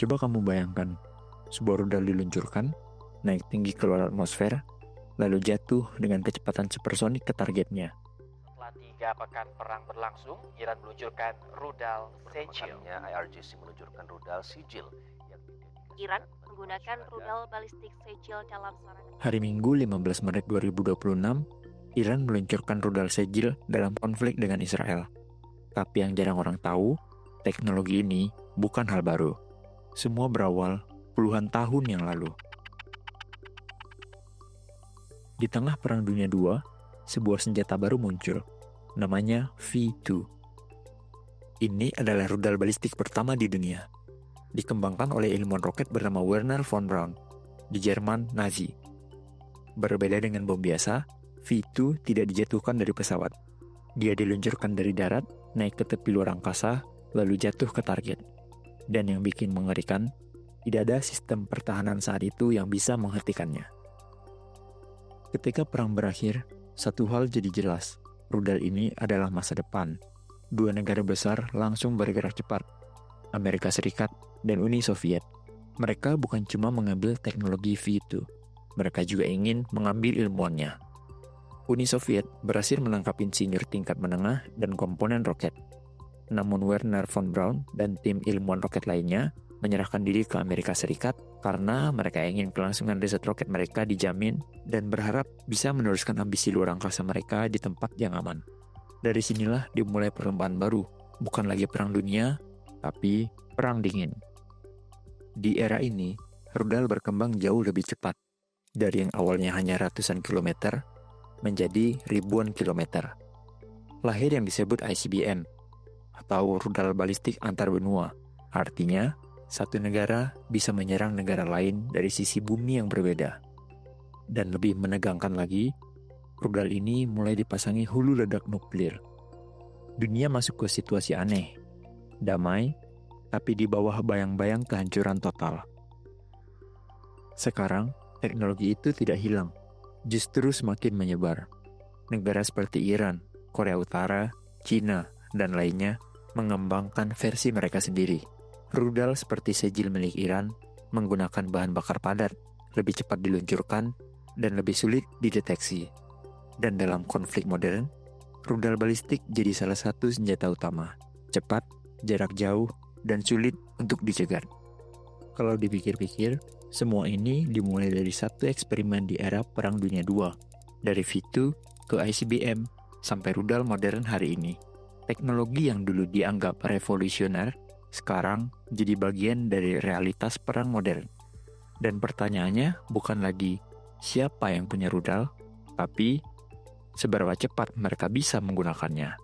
Coba kamu bayangkan, sebuah rudal diluncurkan, naik tinggi keluar atmosfer, lalu jatuh dengan kecepatan supersonik ke targetnya. Setelah 3 pekan perang berlangsung, Iran meluncurkan rudal Sejil. IRGC meluncurkan rudal Sijil. Iran menggunakan rudal balistik Sejil dalam serangan. Hari Minggu 15 Maret 2026, Iran meluncurkan rudal Sejil dalam konflik dengan Israel. Tapi yang jarang orang tahu, teknologi ini bukan hal baru. Semua berawal puluhan tahun yang lalu. Di tengah Perang Dunia II, sebuah senjata baru muncul, namanya V2. Ini adalah rudal balistik pertama di dunia. Dikembangkan oleh ilmuwan roket bernama Wernher von Braun di Jerman Nazi. Berbeda dengan bom biasa, V2 tidak dijatuhkan dari pesawat. Dia diluncurkan dari darat, naik ke tepi luar angkasa, lalu jatuh ke target. Dan yang bikin mengerikan, tidak ada sistem pertahanan saat itu yang bisa menghentikannya. Ketika perang berakhir, satu hal jadi jelas, rudal ini adalah masa depan. Dua negara besar langsung bergerak cepat, Amerika Serikat dan Uni Soviet. Mereka bukan cuma mengambil teknologi V2, mereka juga ingin mengambil ilmuannya. Uni Soviet berhasil menangkap insinyur tingkat menengah dan komponen roket. Namun Wernher von Braun dan tim ilmuwan roket lainnya menyerahkan diri ke Amerika Serikat karena mereka ingin kelangsungan riset roket mereka dijamin dan berharap bisa meneruskan ambisi luar angkasa mereka di tempat yang aman. Dari sinilah dimulai perlombaan baru, bukan lagi perang dunia, tapi perang dingin. Di era ini, rudal berkembang jauh lebih cepat. Dari yang awalnya hanya ratusan kilometer, menjadi ribuan kilometer. Lahir yang disebut ICBM, atau rudal balistik antar benua. Artinya, satu negara bisa menyerang negara lain dari sisi bumi yang berbeda. Dan lebih menegangkan lagi, rudal ini mulai dipasangi hulu ledak nuklir. Dunia masuk ke situasi aneh, damai, tapi di bawah bayang-bayang kehancuran total. Sekarang, teknologi itu tidak hilang, justru semakin menyebar. Negara seperti Iran, Korea Utara, Cina, dan lainnya mengembangkan versi mereka sendiri. Rudal seperti Sejil milik Iran menggunakan bahan bakar padat, lebih cepat diluncurkan, dan lebih sulit dideteksi. Dan dalam konflik modern, rudal balistik jadi salah satu senjata utama. Cepat, jarak jauh, dan sulit untuk dicegat. Kalau dipikir-pikir, semua ini dimulai dari satu eksperimen di era Perang Dunia II. Dari V2 ke ICBM sampai rudal modern hari ini. Teknologi yang dulu dianggap revolusioner, sekarang jadi bagian dari realitas perang modern. Dan pertanyaannya bukan lagi siapa yang punya rudal, tapi seberapa cepat mereka bisa menggunakannya.